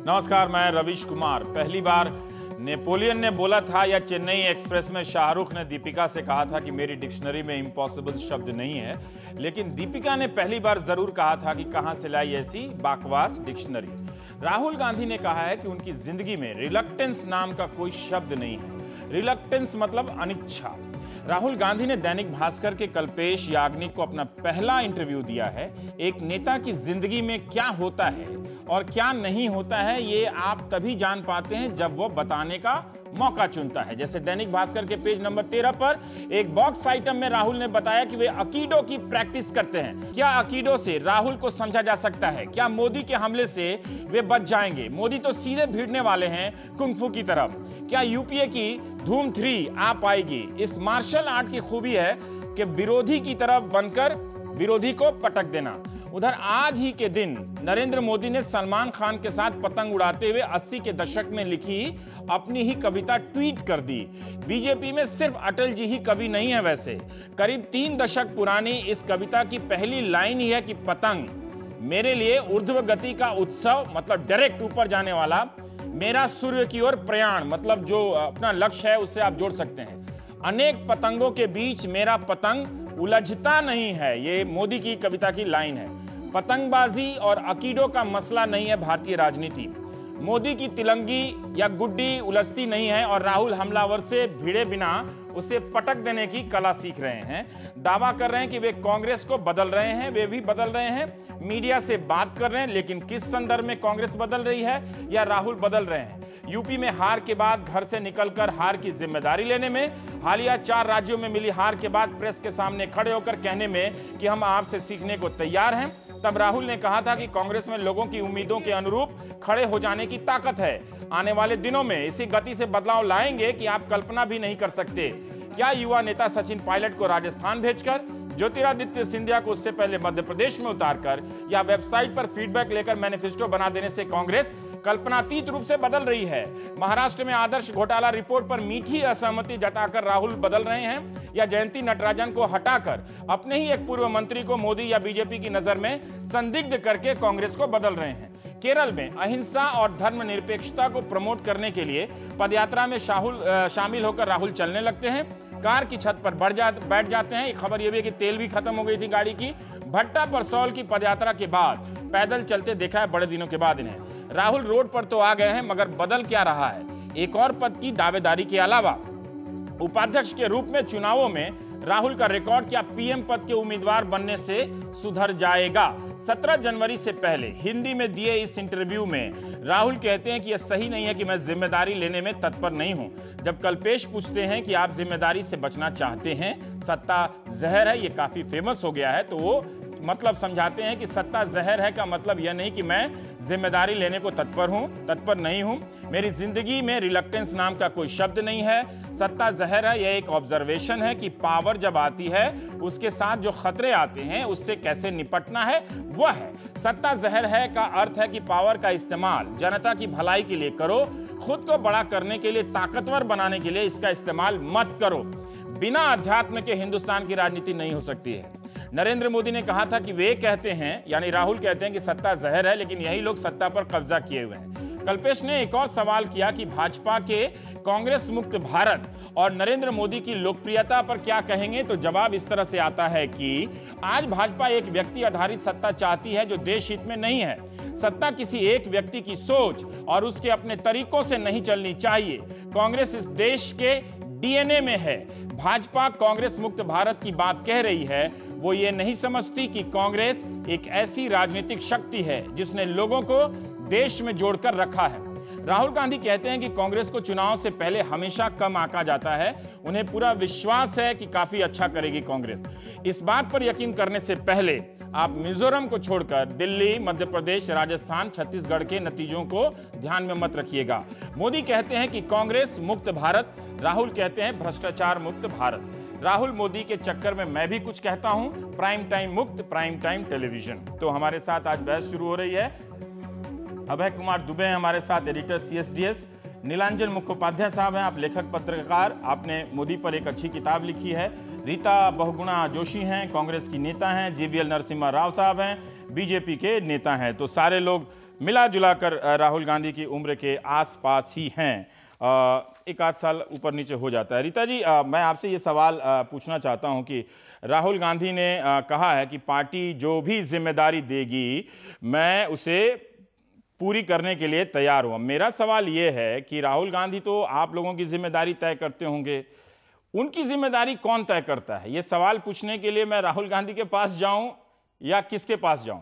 नमस्कार, मैं रविश कुमार। पहली बार नेपोलियन ने बोला था या चेन्नई एक्सप्रेस में शाहरुख ने दीपिका से कहा था कि मेरी डिक्शनरी में इम्पॉसिबल शब्द नहीं है, लेकिन दीपिका ने पहली बार जरूर कहा था कि कहां से लाई ऐसी बकवास डिक्शनरी। राहुल गांधी ने कहा है कि उनकी जिंदगी में रिलक्टेंस नाम का कोई शब्द नहीं है। रिलक्टेंस मतलब अनिच्छा। राहुल गांधी ने दैनिक भास्कर के कल्पेश याग्निक को अपना पहला इंटरव्यू दिया है। एक नेता की जिंदगी में क्या होता है और क्या नहीं होता है, ये आप तभी जान पाते हैं जब वो बताने का मौका चुनता है। जैसे दैनिक भास्कर के पेज नंबर 13 पर एक बॉक्स आइटम में राहुल ने बताया कि वे अकीडो की प्रैक्टिस करते हैं। क्या अकीडो से राहुल को समझा जा सकता है? क्या मोदी के हमले से वे बच जाएंगे? मोदी तो सीधे भिड़ने वाले हैं कुंग-फू की तरफ। क्या यूपीए की धूम 3 आ पाएगी? इस मार्शल आर्ट की खूबी है कि विरोधी की तरफ बनकर विरोधी को पटक देना। उधर आज ही के दिन नरेंद्र मोदी ने सलमान खान के साथ पतंग उड़ाते हुए 80 के दशक में लिखी अपनी ही कविता ट्वीट कर दी। बीजेपी में सिर्फ अटल जी ही कवि नहीं है। वैसे करीब 3 दशक पुरानी इस कविता की पहली लाइन ही है कि पतंग मेरे लिए ऊर्ध्व गति का उत्सव, मतलब डायरेक्ट ऊपर जाने वाला, मेरा सूर्य की ओर प्रयाण, मतलब जो अपना लक्ष्य है उससे आप जोड़ सकते हैं। अनेक पतंगों के बीच मेरा पतंग उलझता नहीं है, ये मोदी की कविता की लाइन है। पतंगबाजी और अकीडो का मसला नहीं है भारतीय राजनीति। मोदी की तिलंगी या गुड्डी उलझती नहीं है और राहुल हमलावर से भिड़े बिना उसे पटक देने की कला सीख रहे हैं। दावा कर रहे हैं कि वे कांग्रेस को बदल रहे हैं, वे भी बदल रहे हैं, मीडिया से बात कर रहे हैं, लेकिन किस संदर्भ में कांग्रेस बदल रही है या राहुल बदल रहे हैं? यूपी में हार के बाद घर से निकलकर हार की जिम्मेदारी लेने में, हालिया 4 राज्यों में मिली हार के बाद प्रेस के सामने खड़े होकर कहने में कि हम आपसे सीखने को तैयार हैं। तब राहुल ने कहा था कि कांग्रेस में लोगों की उम्मीदों के अनुरूप खड़े हो जाने की ताकत है। आने वाले दिनों में इसी गति से बदलाव लाएंगे कि आप कल्पना भी नहीं कर सकते। क्या युवा नेता सचिन पायलट को राजस्थान भेजकर, ज्योतिरादित्य सिंधिया को उससे पहले मध्य प्रदेश में उतारकर या वेबसाइट पर फीडबैक लेकर मैनिफेस्टो बना देने से कांग्रेस कल्पनातीत रूप से बदल रही है? महाराष्ट्र में आदर्श घोटाला रिपोर्ट पर मीठी असहमति जताकर राहुल बदल रहे हैं या जयंती नटराजन को हटाकर अपने ही एक पूर्व मंत्री को मोदी या बीजेपी की नजर में संदिग्ध करके कांग्रेस को बदल रहे हैं? केरल में अहिंसा और धर्मनिरपेक्षता को प्रमोट करने के लिए पदयात्रा में शामिल होकर राहुल चलने लगते हैं। कार की छत पर बैठ जाते हैं। एक खबर यह भी है कि तेल भी खत्म हो गई थी गाड़ी की। भट्टा परसौल की पदयात्रा के बाद पैदल चलते देखा है बड़े दिनों के बाद इन्हें। राहुल रोड पर तो आ गए हैं, मगर बदल क्या रहा है? एक और पद की दावेदारी के अलावा उपाध्यक्ष के रूप में चुनावों में राहुल का रिकॉर्ड क्या पीएम पद के उम्मीदवार बनने से सुधर जाएगा? 17 जनवरी से पहले हिंदी में दिए इस इंटरव्यू में राहुल कहते हैं कि यह सही नहीं है कि मैं जिम्मेदारी लेने में तत्पर नहीं हूं। जब कल्पेश पूछते हैं कि आप जिम्मेदारी से बचना चाहते हैं, सत्ता जहर है, ये काफी फेमस हो गया है, तो वो मतलब समझाते हैं कि सत्ता जहर है का मतलब यह नहीं कि मैं जिम्मेदारी लेने को तत्पर नहीं हूं। मेरी जिंदगी में रिलक्टेंस नाम का कोई शब्द नहीं है। सत्ता जहर है, यह एक ऑब्जर्वेशन है कि पावर जब आती है उसके साथ जो खतरे आते हैं उससे कैसे निपटना है, वह है। सत्ता जहर है का अर्थ है कि पावर का इस्तेमाल जनता की भलाई के लिए करो, खुद को बड़ा करने के लिए, ताकतवर बनाने के लिए इसका इस्तेमाल मत करो। बिना अध्यात्म के हिंदुस्तान की राजनीति नहीं हो सकती है। नरेंद्र मोदी ने कहा था कि वे कहते हैं, यानी राहुल कहते हैं कि सत्ता जहर है, लेकिन यही लोग सत्ता पर कब्जा किए हुए हैं। कल्पेश ने एक और सवाल किया कि भाजपा के कांग्रेस मुक्त भारत और नरेंद्र मोदी की लोकप्रियता पर क्या कहेंगे? तो जवाब इस तरह से आता है कि आज भाजपा एक व्यक्ति आधारित सत्ता चाहती है जो देश हित में नहीं है। सत्ता किसी एक व्यक्ति की सोच और उसके अपने तरीकों से नहीं चलनी चाहिए। कांग्रेस इस देश के डीएनए में है। भाजपा कांग्रेस मुक्त भारत की बात कह रही है, वो ये नहीं समझती कि कांग्रेस एक ऐसी राजनीतिक शक्ति है जिसने लोगों को देश में जोड़कर रखा है। राहुल गांधी कहते हैं कि कांग्रेस को चुनाव से पहले हमेशा कम आंका जाता है। उन्हें पूरा विश्वास है कि काफी अच्छा करेगी कांग्रेस। इस बात पर यकीन करने से पहले आप मिजोरम को छोड़कर दिल्ली, मध्य प्रदेश, राजस्थान, छत्तीसगढ़ के नतीजों को ध्यान में मत रखिएगा। मोदी कहते हैं कि कांग्रेस मुक्त भारत, राहुल कहते हैं भ्रष्टाचार मुक्त भारत। राहुल मोदी के चक्कर में मैं भी कुछ कहता हूं, प्राइम टाइम मुक्त, प्राइम टाइम टेलीविजन। तो हमारे साथ आज बहस शुरू हो रही है। अभय कुमार दुबे हैं हमारे साथ, एडिटर CSDS। नीलांजन मुखोपाध्याय साहब हैं, आप लेखक पत्रकार, आपने मोदी पर एक अच्छी किताब लिखी है। रीता बहुगुणा जोशी हैं, कांग्रेस की नेता हैं। JVL नरसिम्हा राव साहब हैं, बीजेपी के नेता हैं। तो सारे लोग मिला जुलाकर राहुल गांधी की उम्र के आसपास ही हैं। एक आध साल ऊपर नीचे हो जाता है। रीता जी, मैं आपसे ये सवाल पूछना चाहता हूं कि राहुल गांधी ने कहा है कि पार्टी जो भी जिम्मेदारी देगी मैं उसे पूरी करने के लिए तैयार हूं। मेरा सवाल ये है कि राहुल गांधी तो आप लोगों की जिम्मेदारी तय करते होंगे, उनकी जिम्मेदारी कौन तय करता है? ये सवाल पूछने के लिए मैं राहुल गांधी के पास जाऊं या किसके पास जाऊं?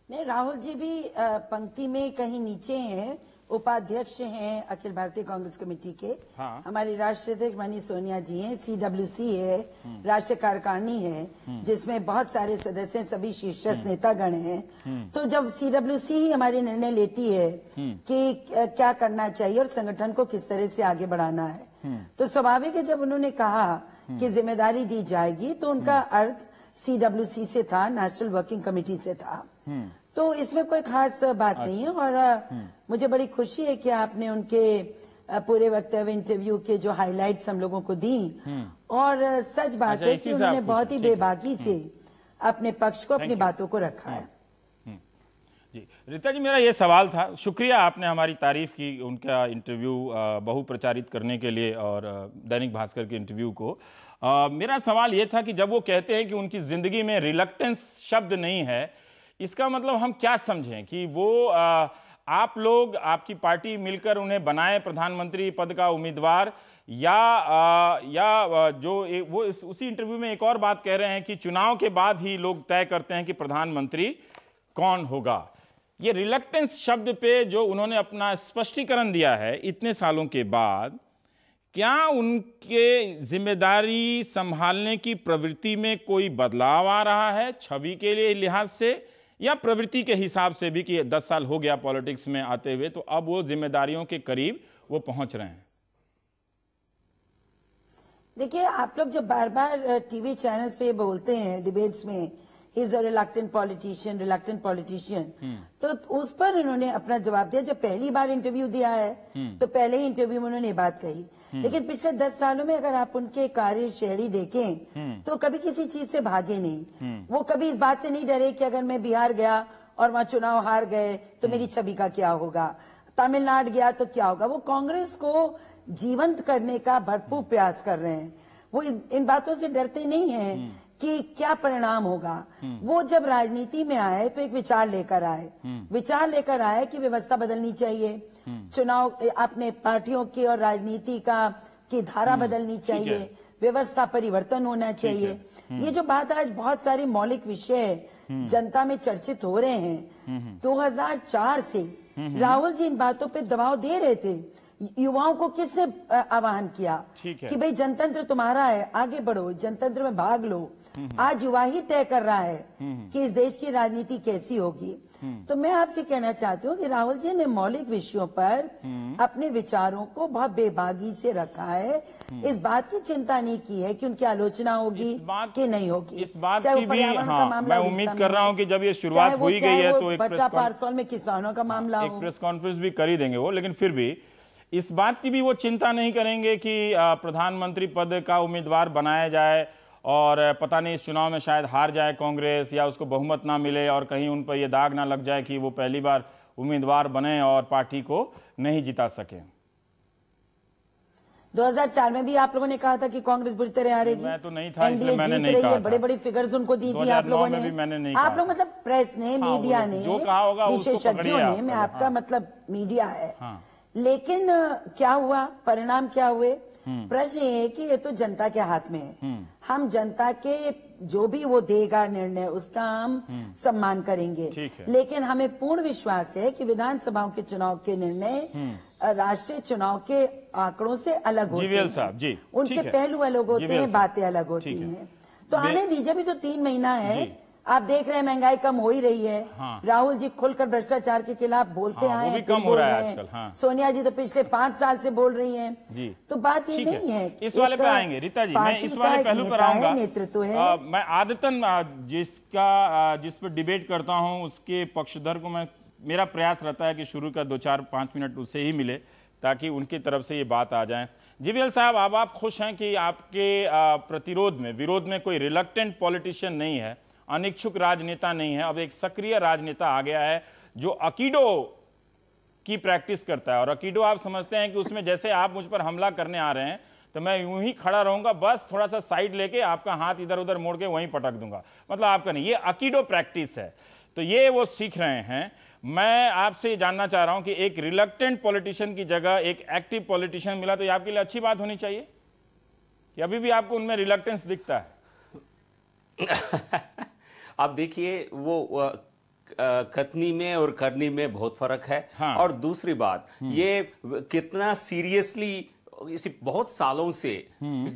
नहीं, राहुल जी भी पंक्ति में कहीं नीचे हैं, उपाध्यक्ष हैं अखिल भारतीय कांग्रेस कमेटी के। हाँ। हमारी राष्ट्रीय अध्यक्ष माननीय सोनिया जी हैं, CWC है, राष्ट्रीय कार्यकारिणी है, जिसमें बहुत सारे सदस्य हैं, सभी शीर्षस्थ नेतागण हैं। तो जब CWC ही हमारी निर्णय लेती है कि क्या करना चाहिए और संगठन को किस तरह से आगे बढ़ाना है, तो स्वाभाविक है जब उन्होंने कहा कि जिम्मेदारी दी जाएगी तो उनका अर्थ CWC से था, नेशनल वर्किंग कमेटी से था। तो इसमें कोई खास बात नहीं है। और मुझे बड़ी खुशी है कि आपने उनके पूरे वक्तव्य इंटरव्यू के जो हाइलाइट्स हम लोगों को दी, और सच बात है कि उन्होंने बहुत ही बेबाकी से अपने पक्ष को, अपनी बातों को रखा है। जी रीता जी, मेरा ये सवाल था, शुक्रिया आपने हमारी तारीफ की उनका इंटरव्यू बहुप्रचारित करने के लिए और दैनिक भास्कर के इंटरव्यू को। मेरा सवाल ये था कि जब वो कहते हैं कि उनकी जिंदगी में रिलक्टेंस शब्द नहीं है, इसका मतलब हम क्या समझें कि वो आप लोग, आपकी पार्टी मिलकर उन्हें बनाए प्रधानमंत्री पद का उम्मीदवार, या वो उसी इंटरव्यू में एक और बात कह रहे हैं कि चुनाव के बाद ही लोग तय करते हैं कि प्रधानमंत्री कौन होगा। ये रिलक्टेंस शब्द पे जो उन्होंने अपना स्पष्टीकरण दिया है इतने सालों के बाद, क्या उनके जिम्मेदारी संभालने की प्रवृत्ति में कोई बदलाव आ रहा है छवि के लिए लिहाज से, या प्रवृत्ति के हिसाब से भी कि 10 साल हो गया पॉलिटिक्स में आते हुए तो अब वो जिम्मेदारियों के करीब वो पहुंच रहे हैं? देखिए, आप लोग जब बार बार टीवी चैनल्स पे बोलते हैं डिबेट्स में, he is a reluctant politician, तो उस पर इन्होंने अपना जवाब दिया। जब पहली बार इंटरव्यू दिया है तो पहले ही इंटरव्यू में उन्होंने ये बात कही, लेकिन पिछले 10 सालों में अगर आप उनके कार्यशैली देखें तो कभी किसी चीज से भागे नहीं। वो कभी इस बात से नहीं डरे कि अगर मैं बिहार गया और वहां चुनाव हार गए तो मेरी छवि का क्या होगा, तमिलनाडु गया तो क्या होगा। वो कांग्रेस को जीवंत करने का भरपूर प्रयास कर रहे हैं। वो इन बातों से डरते नहीं हैं कि क्या परिणाम होगा। वो जब राजनीति में आए तो एक विचार लेकर आए कि व्यवस्था बदलनी चाहिए, चुनाव अपने पार्टियों की और राजनीति की धारा बदलनी चाहिए, व्यवस्था परिवर्तन होना चाहिए। ये जो बात आज बहुत सारी मौलिक विषय जनता में चर्चित हो रहे हैं, 2004 से राहुल जी इन बातों पे दबाव दे रहे थे। युवाओं को किसने आह्वान किया कि भाई जनतंत्र तुम्हारा है, आगे बढ़ो, जनतंत्र में भाग लो। आज युवा ही तय कर रहा है कि इस देश की राजनीति कैसी होगी। तो मैं आपसे कहना चाहती हूँ कि राहुल जी ने मौलिक विषयों पर अपने विचारों को बहुत बेबागी से रखा है। इस बात की चिंता नहीं की है कि उनकी आलोचना होगी कि नहीं होगी। इस बात की भी मैं उम्मीद कर रहा हूँ कि जब ये शुरुआत हुई गई है तो एक पारसौल में किसानों का मामला, एक प्रेस कॉन्फ्रेंस भी कर ही देंगे वो, लेकिन फिर भी इस बात की भी वो चिंता नहीं करेंगे कि प्रधानमंत्री पद का उम्मीदवार बनाया जाए और पता नहीं इस चुनाव में शायद हार जाए कांग्रेस या उसको बहुमत ना मिले और कहीं उन पर यह दाग ना लग जाए कि वो पहली बार उम्मीदवार बने और पार्टी को नहीं जिता सके। 2004 में भी आप लोगों ने कहा था कि कांग्रेस बुरी तरह हारेगी। मैं तो नहीं था, इसलिए मैंने नहीं कहा था। बड़े बड़े फिगर्स उनको दी थी आप लोगों ने। मैंने नहीं आप लोग मतलब प्रेस ने, मीडिया ने, जो कहा होगा विशेषज्ञों ने, मैं आपका मतलब मीडिया है। लेकिन क्या हुआ, परिणाम क्या हुए? प्रश्न ये है कि ये तो जनता के हाथ में है। हम जनता के जो भी वो देगा निर्णय उसका हम सम्मान करेंगे, लेकिन हमें पूर्ण विश्वास है कि विधानसभाओं के चुनाव के निर्णय राष्ट्रीय चुनाव के आंकड़ों से अलग होते हैं। उनके पहलू अलग होते हैं, बातें अलग होती हैं। तो आने दीजिए, भी तो 3 महीना है। आप देख रहे हैं महंगाई कम हो ही रही है। राहुल जी खुलकर भ्रष्टाचार के खिलाफ बोलते आए हैं, कम हो रहा है आजकल। सोनिया जी तो पिछले 5 साल से बोल रही हैं। तो बात ये नहीं है। इस वाले पे आएंगे रीता जी, मैं इस वाले पहलू पर आऊंगा। नेतृत्व है। मैं आदतन जिस पर डिबेट करता हूं उसके पक्षधर को मेरा प्रयास रहता है कि शुरू का 2-4-5 मिनट उससे ही मिले ताकि उनकी तरफ से ये बात आ जाए। जीवीएल साहब, अब आप खुश हैं कि आपके विरोध में कोई रिलक्टेंट पॉलिटिशियन नहीं है अनिच्छुक राजनेता नहीं है, अब एक सक्रिय राजनेता आ गया है जो अकीडो की प्रैक्टिस करता है। और अकीडो आप समझते हैं कि उसमें जैसे आप मुझ पर हमला करने आ रहे हैं तो मैं यूं ही खड़ा रहूंगा, बस थोड़ा सा साइड लेके आपका हाथ इधर उधर मोड़ के वहीं पटक दूंगा, मतलब आपका नहीं, ये अकीडो प्रैक्टिस है। तो ये वो सीख रहे हैं। मैं आपसे जानना चाह रहा हूं कि एक रिलक्टेंट पॉलिटिशियन की जगह एक एक्टिव पॉलिटिशियन मिला, तो ये आपके लिए अच्छी बात होनी चाहिए कि अभी भी आपको उनमें रिलक्टेंस दिखता है? आप देखिए, वो कथनी में और करनी में बहुत फर्क है। हाँ। और दूसरी बात, ये कितना सीरियसली इसी बहुत सालों से,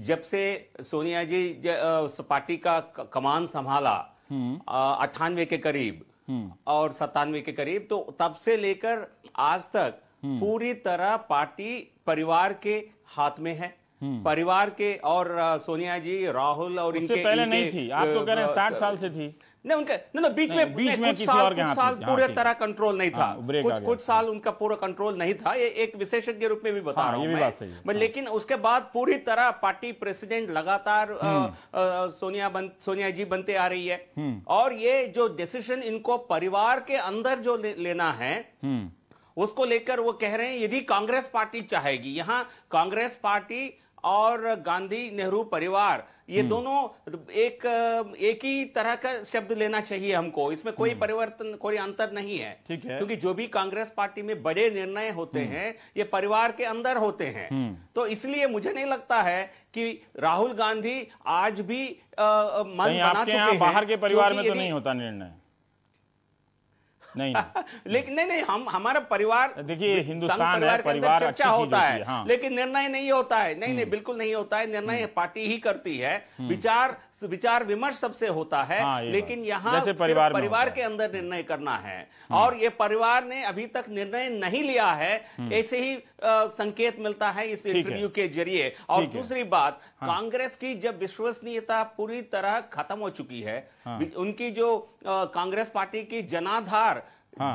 जब से सोनिया जी पार्टी का कमान संभाला 98 के करीब और 97 के करीब, तो तब से लेकर आज तक पूरी तरह पार्टी परिवार के हाथ में है। परिवार के, और सोनिया जी, राहुल और इनके पहले नहीं थी, आप तो कह रहे हैं 60 साल से थी। नहीं, उनका बीच में कुछ साल पूरे तरह कंट्रोल नहीं था। कुछ साल उनका पूरा कंट्रोल नहीं था। ये एक विशेषज्ञ रूप में भी बता रहा हूं मैं। लेकिन उसके बाद पूरी तरह पार्टी प्रेसिडेंट लगातार सोनिया जी बनते आ रही है। और ये जो डिसीजन इनको परिवार के अंदर जो लेना है, उसको लेकर वो कह रहे हैं यदि कांग्रेस पार्टी चाहेगी, यहां कांग्रेस पार्टी और गांधी नेहरू परिवार, ये दोनों एक ही तरह का शब्द लेना चाहिए हमको। इसमें कोई परिवर्तन, कोई अंतर नहीं है। ठीक है। क्योंकि जो भी कांग्रेस पार्टी में बड़े निर्णय होते हैं, ये परिवार के अंदर होते हैं। तो इसलिए मुझे नहीं लगता है कि राहुल गांधी आज भी मन बना चुके हैं। बाहर के परिवार में तो नहीं होता निर्णय, नहीं। लेकिन नहीं, हमारा परिवार, देखिए हिंदुस्तान है, परिवार चर्चा होता है। हाँ। लेकिन निर्णय नहीं होता है। नहीं, बिल्कुल नहीं होता है। निर्णय पार्टी ही करती है। विचार विमर्श सबसे होता है। हाँ, लेकिन यहाँ परिवार के अंदर निर्णय करना है। और ये परिवार ने अभी तक निर्णय नहीं लिया है, ऐसे ही संकेत मिलता है इस इंटरव्यू के जरिए। और दूसरी बात, कांग्रेस की जब विश्वसनीयता पूरी तरह खत्म हो चुकी है, उनकी जो कांग्रेस पार्टी की जनाधार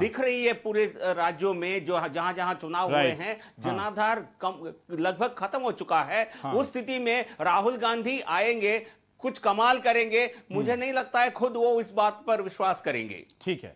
दिख रही है पूरे राज्यों में, जो जहां जहां चुनाव हुए हैं, जनाधार लगभग खत्म हो चुका है। उस स्थिति में राहुल गांधी आएंगे, कुछ कमाल करेंगे, मुझे नहीं लगता है खुद वो इस बात पर विश्वास करेंगे। ठीक है।